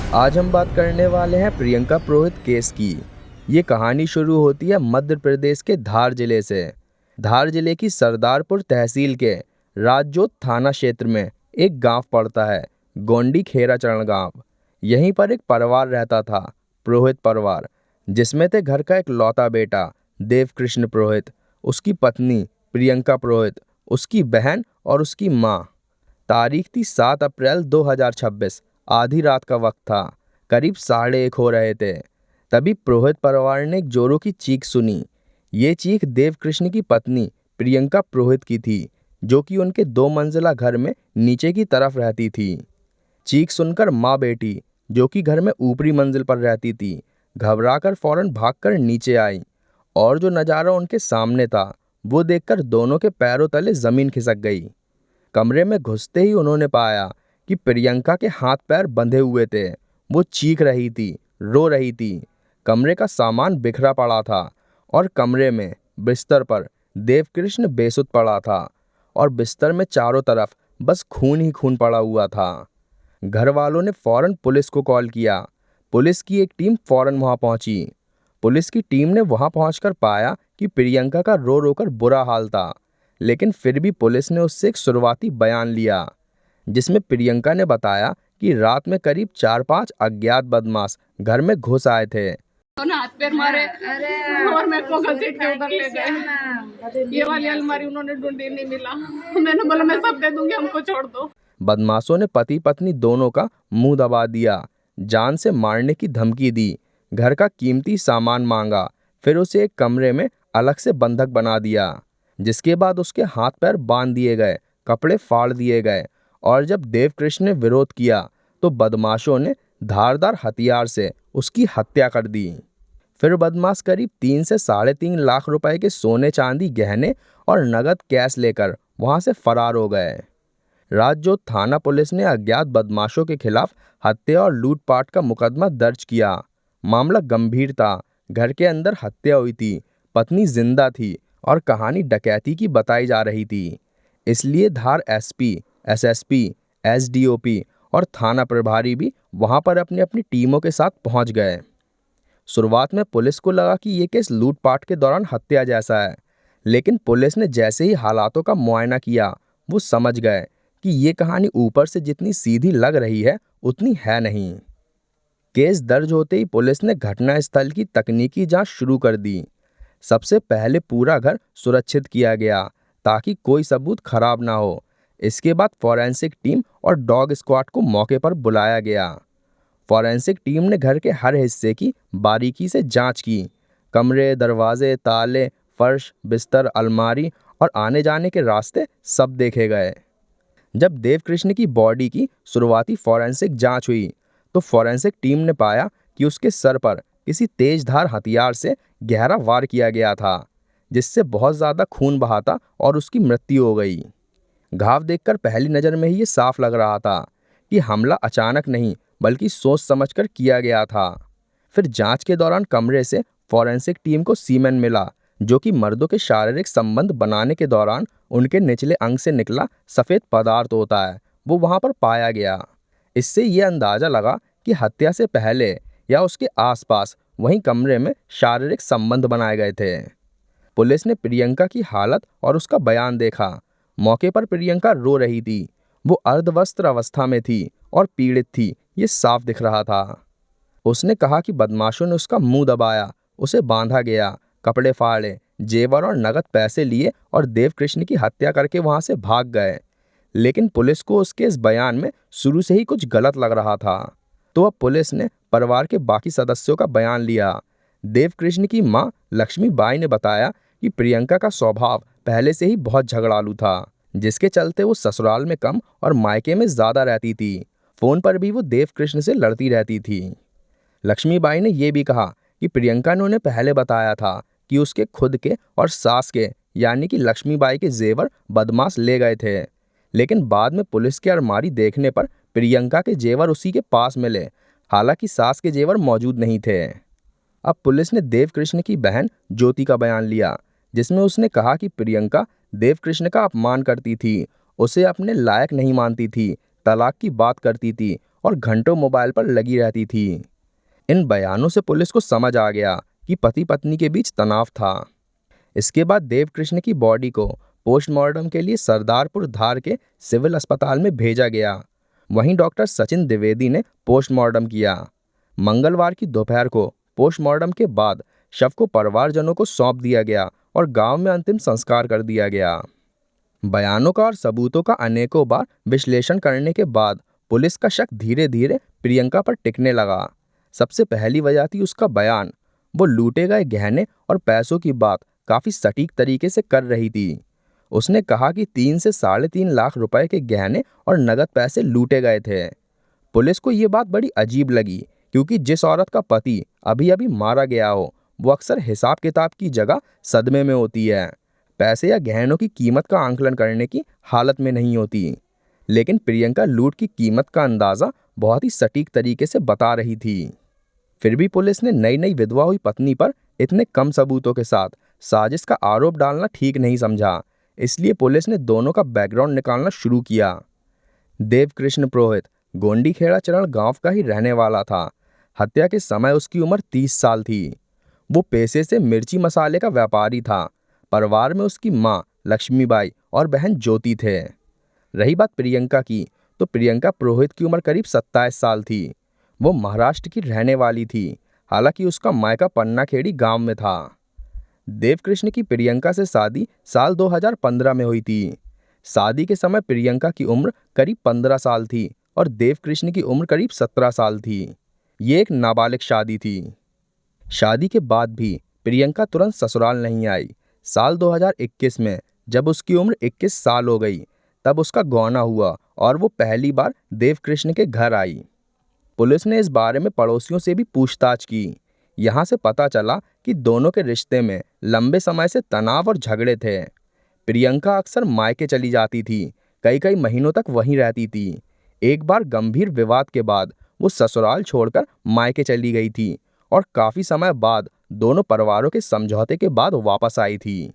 आज हम बात करने वाले हैं प्रियंका पुरोहित केस की। ये कहानी शुरू होती है मध्य प्रदेश के धार जिले से। धार जिले की सरदारपुर तहसील के राजजोत थाना क्षेत्र में एक गांव पड़ता है, गोंडी खेराचरण गांव। यहीं पर एक परिवार रहता था, पुरोहित परिवार, जिसमें थे घर का एक लौता बेटा देवकृष्ण पुरोहित, उसकी पत्नी प्रियंका पुरोहित, उसकी बहन और उसकी माँ। तारीख थी 7 अप्रैल 2026। आधी रात का वक्त था, करीब 1:30 हो रहे थे। तभी पुरोहित परिवार ने एक जोरों की चीख सुनी। ये चीख देवकृष्ण की पत्नी प्रियंका पुरोहित की थी, जो कि उनके 2 मंजिला घर में नीचे की तरफ रहती थी। चीख सुनकर माँ बेटी, जो कि घर में ऊपरी मंजिल पर रहती थी, घबराकर फौरन भागकर नीचे आई। और जो नज़ारा उनके सामने था, वो देखकर दोनों के पैरों तले जमीन खिसक गई। कमरे में घुसते ही उन्होंने पाया कि प्रियंका के हाथ पैर बंधे हुए थे। वो चीख रही थी, रो रही थी। कमरे का सामान बिखरा पड़ा था और कमरे में बिस्तर पर देवकृष्ण बेसुध पड़ा था और बिस्तर में चारों तरफ बस खून ही खून पड़ा हुआ था। घर वालों ने फौरन पुलिस को कॉल किया। पुलिस की एक टीम फौरन वहां पहुंची। पुलिस की टीम ने वहां पहुंचकर पाया कि प्रियंका का रो रो कर बुरा हाल था, लेकिन फिर भी पुलिस ने उससे एक शुरुआती बयान लिया, जिसमें प्रियंका ने बताया कि रात में करीब 4-5 अज्ञात बदमाश घर में घुस आए थे। उन्होंने हाथ पैर मारे और मेरे को घसीट के उधर ले गए। ये वाली अलमारी उन्होंने ढूंढी, नहीं मिला। मैंने बोला मैं सब दे दूंगी, हमको छोड़ दो। बदमाशों ने पति पत्नी दोनों का मुंह दबा दिया, जान से मारने की धमकी दी, घर का कीमती सामान मांगा, फिर उसे एक कमरे में अलग से बंधक बना दिया, जिसके बाद उसके हाथ पैर बांध दिए गए, कपड़े फाड़ दिए गए। और जब देवकृष्ण ने विरोध किया तो बदमाशों ने धारदार हथियार से उसकी हत्या कर दी। फिर बदमाश करीब 3 से 3.5 लाख रुपए के सोने चांदी गहने और नगद कैश लेकर वहां से फरार हो गए। राजजोत थाना पुलिस ने अज्ञात बदमाशों के खिलाफ हत्या और लूटपाट का मुकदमा दर्ज किया। मामला गंभीर था, घर के अंदर हत्या हुई थी, पत्नी जिंदा थी और कहानी डकैती की बताई जा रही थी। इसलिए धार एसपी, एसएसपी, एसडीओपी और थाना प्रभारी भी वहां पर अपनी अपनी टीमों के साथ पहुंच गए। शुरुआत में पुलिस को लगा कि ये केस लूटपाट के दौरान हत्या जैसा है, लेकिन पुलिस ने जैसे ही हालातों का मुआयना किया, वो समझ गए कि ये कहानी ऊपर से जितनी सीधी लग रही है उतनी है नहीं। केस दर्ज होते ही पुलिस ने घटनास्थल की तकनीकी जांच शुरू कर दी। सबसे पहले पूरा घर सुरक्षित किया गया ताकि कोई सबूत खराब ना हो। इसके बाद फॉरेंसिक टीम और डॉग स्क्वाड को मौके पर बुलाया गया। फॉरेंसिक टीम ने घर के हर हिस्से की बारीकी से जांच की। कमरे, दरवाजे, ताले, फर्श, बिस्तर, अलमारी और आने जाने के रास्ते सब देखे गए। जब देवकृष्ण की बॉडी की शुरुआती फॉरेंसिक जांच हुई तो फॉरेंसिक टीम ने पाया कि उसके सर पर किसी तेजधार हथियार से गहरा वार किया गया था, जिससे बहुत ज्यादा खून बहा था और उसकी मृत्यु हो गई। घाव देखकर पहली नजर में ही ये साफ लग रहा था कि हमला अचानक नहीं बल्कि सोच समझकर किया गया था। फिर जांच के दौरान कमरे से फॉरेंसिक टीम को सीमेन मिला, जो कि मर्दों के शारीरिक संबंध बनाने के दौरान उनके निचले अंग से निकला सफेद पदार्थ होता है, वो वहां पर पाया गया। इससे ये अंदाजा लगा कि हत्या से पहले या उसके आसपास वहीं कमरे में शारीरिक संबंध बनाए गए थे। पुलिस ने प्रियंका की हालत और उसका बयान देखा। मौके पर प्रियंका रो रही थी। वो अर्धवस्त्र अवस्था में थी और पीड़ित थी, ये साफ दिख रहा था। उसने कहा कि बदमाशों ने उसका मुंह दबाया, उसे बांधा गया, कपड़े फाड़े, जेवर और नगद पैसे लिए और देवकृष्ण की हत्या करके वहां से भाग गए। लेकिन पुलिस को उसके इस बयान में शुरू से ही कुछ गलत लग रहा था। तो अब पुलिस ने परिवार के बाकी सदस्यों का बयान लिया। देवकृष्ण की मां लक्ष्मी बाई ने बताया कि प्रियंका का स्वभाव पहले से ही बहुत झगड़ालू था, जिसके चलते वो ससुराल में कम और मायके में ज्यादा रहती थी। फोन पर भी वो देवकृष्ण से लड़ती रहती थी। लक्ष्मीबाई ने यह भी कहा कि प्रियंका ने उन्हें पहले बताया था कि उसके खुद के और सास के यानी कि लक्ष्मीबाई के जेवर बदमाश ले गए थे, लेकिन बाद में पुलिस की अलमारी देखने पर प्रियंका के जेवर उसी के पास मिले, हालांकि सास के जेवर मौजूद नहीं थे। अब पुलिस ने देवकृष्ण की बहन ज्योति का बयान लिया, जिसमें उसने कहा कि प्रियंका देवकृष्ण का अपमान करती थी, उसे अपने लायक नहीं मानती थी, तलाक की बात करती थी और घंटों मोबाइल पर लगी रहती थी। इन बयानों से पुलिस को समझ आ गया कि पति पत्नी के बीच तनाव था। इसके बाद देवकृष्ण की बॉडी को पोस्टमार्टम के लिए सरदारपुर धार के सिविल अस्पताल में भेजा गया। वहीं डॉक्टर सचिन द्विवेदी ने पोस्टमार्टम किया। मंगलवार की दोपहर को पोस्टमार्टम के बाद शव को परिवारजनों को सौंप दिया गया और गांव में अंतिम संस्कार कर दिया गया। बयानों का और सबूतों का अनेकों बार विश्लेषण करने के बाद पुलिस का शक धीरे धीरे प्रियंका पर टिकने लगा। सबसे पहली वजह थी उसका बयान। वो लूटे गए गहने और पैसों की बात काफी सटीक तरीके से कर रही थी। उसने कहा कि 3 से 3.5 लाख रुपए के गहने और नगद पैसे लूटे गए थे। पुलिस को ये बात बड़ी अजीब लगी, क्योंकि जिस औरत का पति अभी अभी मारा गया हो वो अक्सर हिसाब किताब की जगह सदमे में होती है, पैसे या गहनों की कीमत का आंकलन करने की हालत में नहीं होती। लेकिन प्रियंका लूट की कीमत का अंदाजा बहुत ही सटीक तरीके से बता रही थी। फिर भी पुलिस ने नई नई विधवा हुई पत्नी पर इतने कम सबूतों के साथ साजिश का आरोप डालना ठीक नहीं समझा। इसलिए पुलिस ने दोनों का बैकग्राउंड निकालना शुरू किया। देवकृष्ण पुरोहित गोंडीखेड़ा चरण गांव का ही रहने वाला था। हत्या के समय उसकी उम्र 30 साल थी। वो पेशे से मिर्ची मसाले का व्यापारी था। परिवार में उसकी माँ लक्ष्मीबाई और बहन ज्योति थे। रही बात प्रियंका की, तो प्रियंका पुरोहित की उम्र करीब 27 साल थी। वो महाराष्ट्र की रहने वाली थी। हालांकि उसका मायका पन्नाखेड़ी गांव में था। देवकृष्ण की प्रियंका से शादी साल 2015 में हुई थी। शादी के समय प्रियंका की उम्र करीब 15 साल थी और देवकृष्ण की उम्र करीब 17 साल थी। ये एक नाबालिग शादी थी। शादी के बाद भी प्रियंका तुरंत ससुराल नहीं आई। साल 2021 में जब उसकी उम्र 21 साल हो गई, तब उसका गौना हुआ और वो पहली बार देवकृष्ण के घर आई। पुलिस ने इस बारे में पड़ोसियों से भी पूछताछ की। यहाँ से पता चला कि दोनों के रिश्ते में लंबे समय से तनाव और झगड़े थे। प्रियंका अक्सर मायके चली जाती थी, कई कई महीनों तक वहीं रहती थी। एक बार गंभीर विवाद के बाद वो ससुराल छोड़कर मायके चली गई थी और काफी समय बाद दोनों परिवारों के समझौते के बाद वापस आई थी।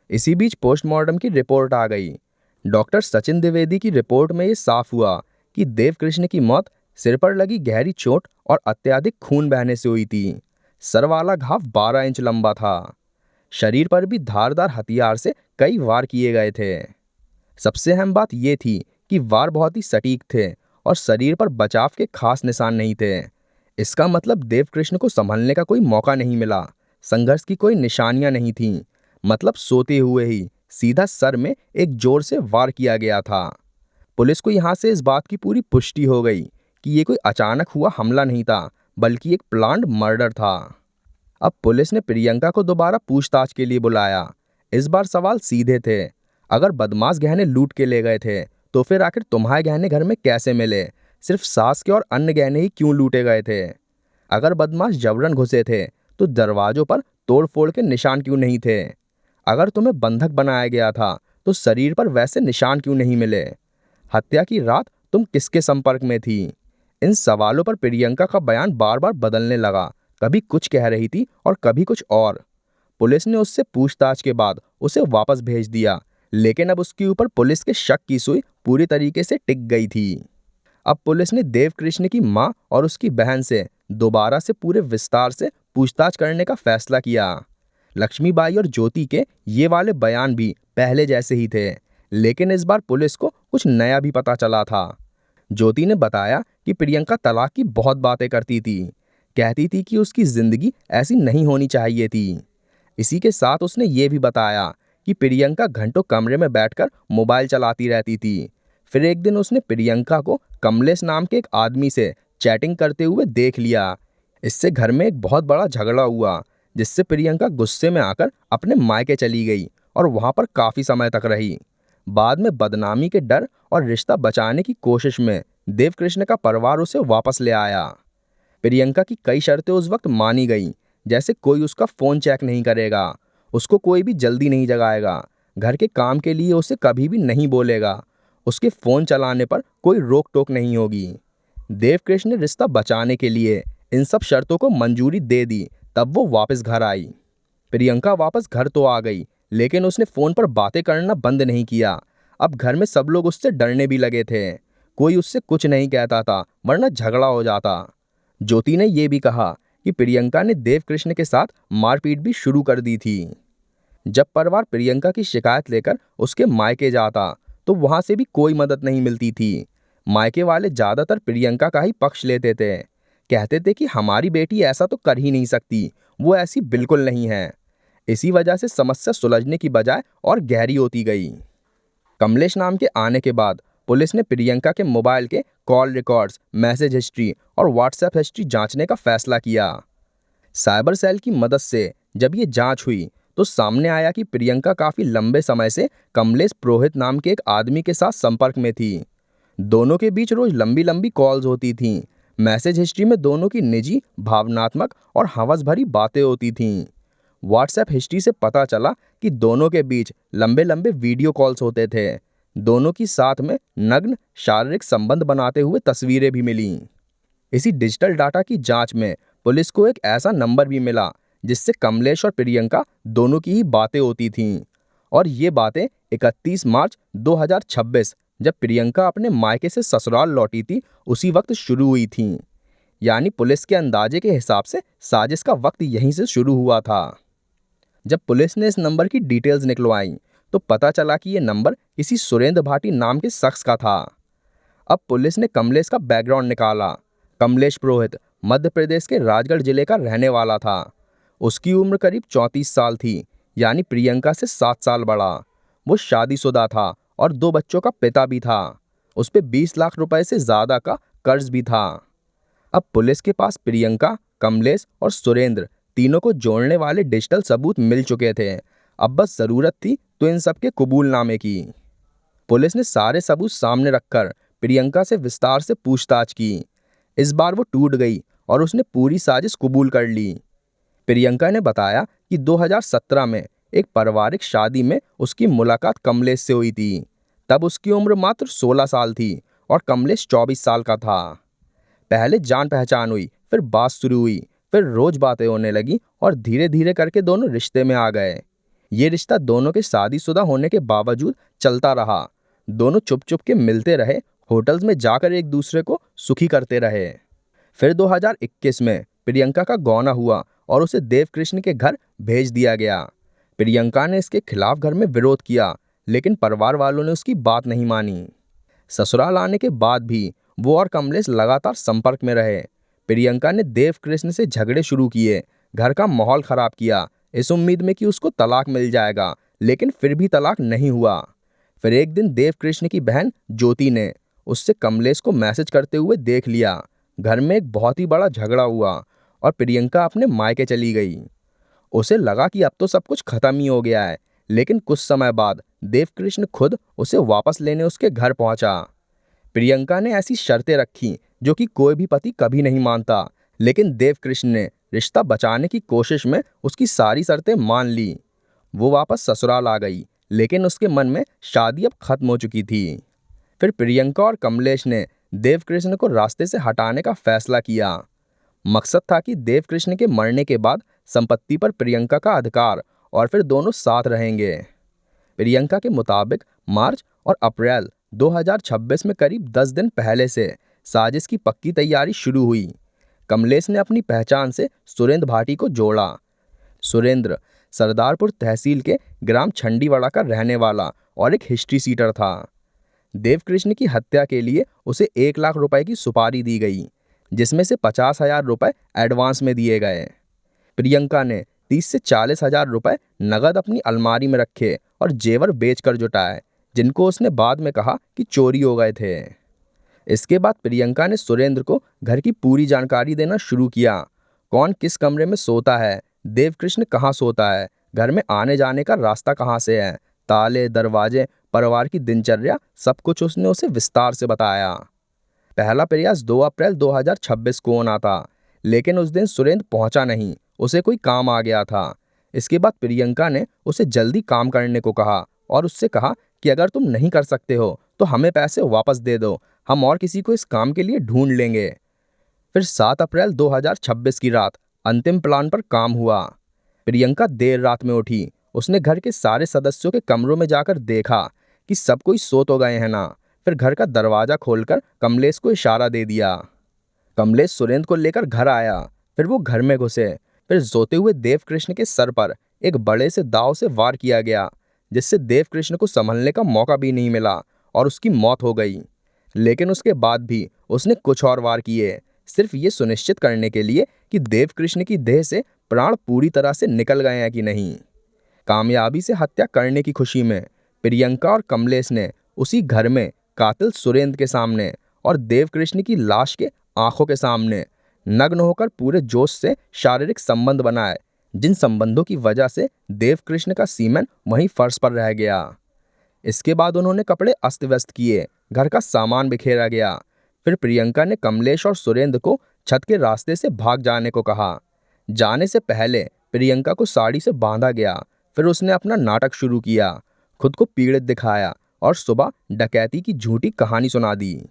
इसी बीच पोस्टमार्टम की रिपोर्ट आ गई। डॉक्टर सचिन द्विवेदी की रिपोर्ट में ये साफ हुआ कि देवकृष्ण की मौत सिर पर लगी गहरी चोट और अत्यधिक खून बहने से हुई थी। सर वाला घाव 12 इंच लंबा था। शरीर पर भी धारदार हथियार से कई वार किए गए थे। सबसे अहम बात यह थी कि वार बहुत ही सटीक थे और शरीर पर बचाव के खास निशान नहीं थे। इसका मतलब देवकृष्ण को संभलने का कोई मौका नहीं मिला। संघर्ष की कोई निशानियां नहीं थीं। मतलब सोते हुए ही सीधा सर में एक जोर से वार किया गया था। पुलिस को यहां से इस बात की पूरी पुष्टि हो गई कि ये कोई अचानक हुआ हमला नहीं था, बल्कि एक प्लान्ड मर्डर था। अब पुलिस ने प्रियंका को दोबारा पूछताछ के लिए बुलाया। इस बार सवाल सीधे थे। अगर बदमाश गहने लूट के ले गए थे, तो फिर आखिर तुम्हारे गहने घर में कैसे मिले? सिर्फ सास के और अन्य गहने ही क्यों लूटे गए थे? अगर बदमाश जबरन घुसे थे, तो दरवाजों पर तोड़फोड़ के निशान क्यों नहीं थे? अगर तुम्हें बंधक बनाया गया था, तो शरीर पर वैसे निशान क्यों नहीं मिले? हत्या की रात तुम किसके संपर्क में थी? इन सवालों पर प्रियंका का बयान बार बार बदलने लगा। कभी कुछ कह रही थी और कभी कुछ और। पुलिस ने उससे पूछताछ के बाद उसे वापस भेज दिया, लेकिन अब उसके ऊपर पुलिस के शक की सुई पूरी तरीके से टिक गई थी। अब पुलिस ने देवकृष्ण की मां और उसकी बहन से दोबारा से पूरे विस्तार से पूछताछ करने का फैसला किया। लक्ष्मीबाई और ज्योति के ये वाले बयान भी पहले जैसे ही थे, लेकिन इस बार पुलिस को कुछ नया भी पता चला था। ज्योति ने बताया कि प्रियंका तलाक की बहुत बातें करती थी। कहती थी कि उसकी जिंदगी ऐसी नहीं होनी चाहिए थी। इसी के साथ उसने ये भी बताया कि प्रियंका घंटों कमरे में बैठकर मोबाइल चलाती रहती थी। फिर एक दिन उसने प्रियंका को कमलेश नाम के एक आदमी से चैटिंग करते हुए देख लिया। इससे घर में एक बहुत बड़ा झगड़ा हुआ, जिससे प्रियंका गुस्से में आकर अपने मायके चली गई और वहां पर काफी समय तक रही। बाद में बदनामी के डर और रिश्ता बचाने की कोशिश में देवकृष्ण का परिवार उसे वापस ले आया। प्रियंका की कई शर्तें उस वक्त मानी गईं, जैसे कोई उसका फोन चेक नहीं करेगा, उसको कोई भी जल्दी नहीं जगाएगा, घर के काम के लिए उसे कभी भी नहीं बोलेगा, उसके फोन चलाने पर कोई रोक टोक नहीं होगी। देवकृष्ण ने रिश्ता बचाने के लिए इन सब शर्तों को मंजूरी दे दी। तब वो वापस घर आई। प्रियंका वापस घर तो आ गई, लेकिन उसने फोन पर बातें करना बंद नहीं किया। अब घर में सब लोग उससे डरने भी लगे थे। कोई उससे कुछ नहीं कहता था, वरना झगड़ा हो जाता। ज्योति ने यह भी कहा कि प्रियंका ने देवकृष्ण के साथ मारपीट भी शुरू कर दी थी। जब परिवार प्रियंका की शिकायत लेकर उसके मायके जाता तो वहां से भी कोई मदद नहीं मिलती थी। मायके वाले ज्यादातर प्रियंका का ही पक्ष लेते थे, कहते थे कि हमारी बेटी ऐसा तो कर ही नहीं सकती, वो ऐसी बिल्कुल नहीं है। इसी वजह से समस्या सुलझने की बजाय और गहरी होती गई। कमलेश नाम के आने के बाद पुलिस ने प्रियंका के मोबाइल के कॉल रिकॉर्ड्स, मैसेज हिस्ट्री और व्हाट्सएप हिस्ट्री जांचने का फैसला किया। साइबर सेल की मदद से जब ये जांच हुई तो सामने आया कि प्रियंका काफी लंबे समय से कमलेश पुरोहित नाम के एक आदमी के साथ संपर्क में थी। दोनों के बीच रोज लंबी लंबी कॉल्स होती थीं। मैसेज हिस्ट्री में दोनों की निजी, भावनात्मक और हवस भरी बातें होती थीं। व्हाट्सएप हिस्ट्री से पता चला कि दोनों के बीच लंबे लंबे वीडियो कॉल्स होते थे। दोनों की साथ में नग्न शारीरिक संबंध बनाते हुए तस्वीरें भी मिलीं। इसी डिजिटल डाटा की जांच में पुलिस को एक ऐसा नंबर भी मिला जिससे कमलेश और प्रियंका दोनों की ही बातें होती थीं। और ये बातें 31 मार्च 2026 जब प्रियंका अपने मायके से ससुराल लौटी थी उसी वक्त शुरू हुई थीं। यानी पुलिस के अंदाजे के हिसाब से साजिश का वक्त यहीं से शुरू हुआ था। जब पुलिस ने इस नंबर की डिटेल्स निकलवाई तो पता चला कि ये नंबर किसी सुरेंद्र भाटी नाम के शख्स का था। अब पुलिस ने कमलेश का बैकग्राउंड निकाला। कमलेश पुरोहित मध्य प्रदेश के राजगढ़ जिले का रहने वाला था। उसकी उम्र करीब 34 साल थी, यानी प्रियंका से 7 साल बड़ा। वो शादीशुदा था और 2 बच्चों का पिता भी था। उस पे 20 लाख रुपए से ज्यादा का कर्ज भी था। अब पुलिस के पास प्रियंका, कमलेश और सुरेंद्र तीनों को जोड़ने वाले डिजिटल सबूत मिल चुके थे। अब बस जरूरत थी तो इन सब के कबूलनामे की। पुलिस ने सारे सबूत सामने रखकर प्रियंका से विस्तार से पूछताछ की। इस बार वो टूट गई और उसने पूरी साजिश कबूल कर ली। प्रियंका ने बताया कि 2017 में एक पारिवारिक शादी में उसकी मुलाकात कमलेश से हुई थी। तब उसकी उम्र मात्र 16 साल थी और कमलेश 24 साल का था। पहले जान पहचान हुई, फिर बात शुरू हुई, फिर रोज बातें होने लगी और धीरे धीरे करके दोनों रिश्ते में आ गए। ये रिश्ता दोनों के शादीशुदा होने के बावजूद चलता रहा। दोनों चुप चुप के मिलते रहे, होटल्स में जाकर एक दूसरे को सुखी करते रहे। फिर 2021 में प्रियंका का गौना हुआ और उसे देवकृष्ण के घर भेज दिया गया। प्रियंका ने इसके खिलाफ घर में विरोध किया, लेकिन परिवार वालों ने उसकी बात नहीं मानी। ससुराल आने के बाद भी वो और कमलेश लगातार संपर्क में रहे। प्रियंका ने देवकृष्ण से झगड़े शुरू किए, घर का माहौल खराब किया, इस उम्मीद में कि उसको तलाक मिल जाएगा, लेकिन फिर भी तलाक नहीं हुआ। फिर एक दिन देवकृष्ण की बहन ज्योति ने उससे कमलेश को मैसेज करते हुए देख लिया। घर में एक बहुत ही बड़ा झगड़ा हुआ और प्रियंका अपने मायके चली गई। उसे लगा कि अब तो सब कुछ खत्म ही हो गया है, लेकिन कुछ समय बाद देवकृष्ण खुद उसे वापस लेने उसके घर पहुंचा। प्रियंका ने ऐसी शर्तें रखी जो कि कोई भी पति कभी नहीं मानता, लेकिन देवकृष्ण ने रिश्ता बचाने की कोशिश में उसकी सारी शर्तें मान ली। वो वापस ससुराल आ गई, लेकिन उसके मन में शादी अब खत्म हो चुकी थी। फिर प्रियंका और कमलेश ने देवकृष्ण को रास्ते से हटाने का फैसला किया। मकसद था कि देवकृष्ण के मरने के बाद संपत्ति पर प्रियंका का अधिकार और फिर दोनों साथ रहेंगे। प्रियंका के मुताबिक मार्च और अप्रैल 2026 में करीब 10 दिन पहले से साजिश की पक्की तैयारी शुरू हुई। कमलेश ने अपनी पहचान से सुरेंद्र भाटी को जोड़ा। सुरेंद्र सरदारपुर तहसील के ग्राम छंडीवाड़ा का रहने वाला और एक हिस्ट्री सीटर था। देवकृष्ण की हत्या के लिए उसे 1 लाख रुपए की सुपारी दी गई, जिसमें से 50,000 रुपए एडवांस में दिए गए। प्रियंका ने 30 से 40,000 रुपए नगद अपनी अलमारी में रखे और जेवर बेचकर जुटाए, जिनको उसने बाद में कहा कि चोरी हो गए थे। इसके बाद प्रियंका ने सुरेंद्र को घर की पूरी जानकारी देना शुरू किया। कौन किस कमरे में सोता है, देवकृष्ण कहाँ सोता है, घर में आने जाने का रास्ता कहाँ से है, ताले, दरवाजे, परिवार की दिनचर्या, सब कुछ उसने उसे विस्तार से बताया। पहला प्रयास 2 अप्रैल 2026 को होना था, लेकिन उस दिन सुरेंद्र पहुंचा नहीं, उसे कोई काम आ गया था। इसके बाद प्रियंका ने उसे जल्दी काम करने को कहा और उससे कहा कि अगर तुम नहीं कर सकते हो तो हमें पैसे वापस दे दो, हम और किसी को इस काम के लिए ढूंढ लेंगे। फिर 7 अप्रैल 2026 की रात अंतिम प्लान पर काम हुआ। प्रियंका देर रात में उठी। उसने घर के सारे सदस्यों के कमरों में जाकर देखा कि सब कोई सो तो गए हैं ना। फिर घर का दरवाजा खोलकर कमलेश को इशारा दे दिया। कमलेश सुरेंद्र को लेकर घर आया। फिर वो घर में घुसे। फिर सोते हुए देवकृष्ण के सर पर एक बड़े से दाव से वार किया गया, जिससे देवकृष्ण को संभलने का मौका भी नहीं मिला और उसकी मौत हो गई। लेकिन उसके बाद भी उसने कुछ और वार किए, सिर्फ ये सुनिश्चित करने के लिए कि देवकृष्ण की देह से प्राण पूरी तरह से निकल गए हैं कि नहीं। कामयाबी से हत्या करने की खुशी में प्रियंका और कमलेश ने उसी घर में कातिल सुरेंद्र के सामने और देवकृष्ण की लाश के आंखों के सामने नग्न होकर पूरे जोश से शारीरिक संबंध बनाए, जिन संबंधों की वजह से देवकृष्ण का सीमेन वहीं फर्श पर रह गया। इसके बाद उन्होंने कपड़े अस्त व्यस्त किए, घर का सामान बिखेरा गया। फिर प्रियंका ने कमलेश और सुरेंद्र को छत के रास्ते से भाग जाने को कहा। जाने से पहले प्रियंका को साड़ी से बांधा गया। फिर उसने अपना नाटक शुरू किया, खुद को पीड़ित दिखाया और सुबह डकैती की झूठी कहानी सुना दी।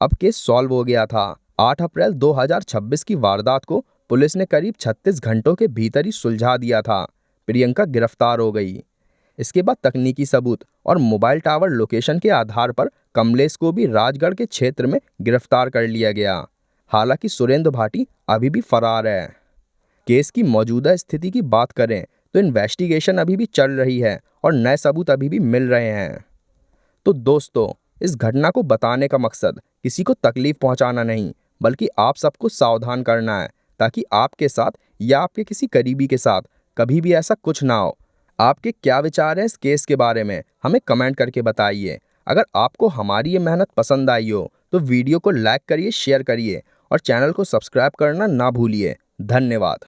अब केस सॉल्व हो गया था। 8 अप्रैल 2026 की वारदात को पुलिस ने करीब 36 घंटों के भीतर ही सुलझा दिया था। प्रियंका गिरफ्तार हो गई। इसके बाद तकनीकी सबूत और मोबाइल टावर लोकेशन के आधार पर कमलेश को भी राजगढ़ के क्षेत्र में गिरफ्तार कर लिया गया। हालांकि सुरेंद्र भाटी अभी भी फरार है। केस की मौजूदा स्थिति की बात करें तो इन्वेस्टिगेशन अभी भी चल रही है और नए सबूत अभी भी मिल रहे हैं। तो दोस्तों, इस घटना को बताने का मकसद किसी को तकलीफ पहुंचाना नहीं, बल्कि आप सबको सावधान करना है, ताकि आपके साथ या आपके किसी करीबी के साथ कभी भी ऐसा कुछ ना हो। आपके क्या विचार हैं इस केस के बारे में, हमें कमेंट करके बताइए। अगर आपको हमारी ये मेहनत पसंद आई हो तो वीडियो को लाइक करिए, शेयर करिए और चैनल को सब्सक्राइब करना ना भूलिए। धन्यवाद।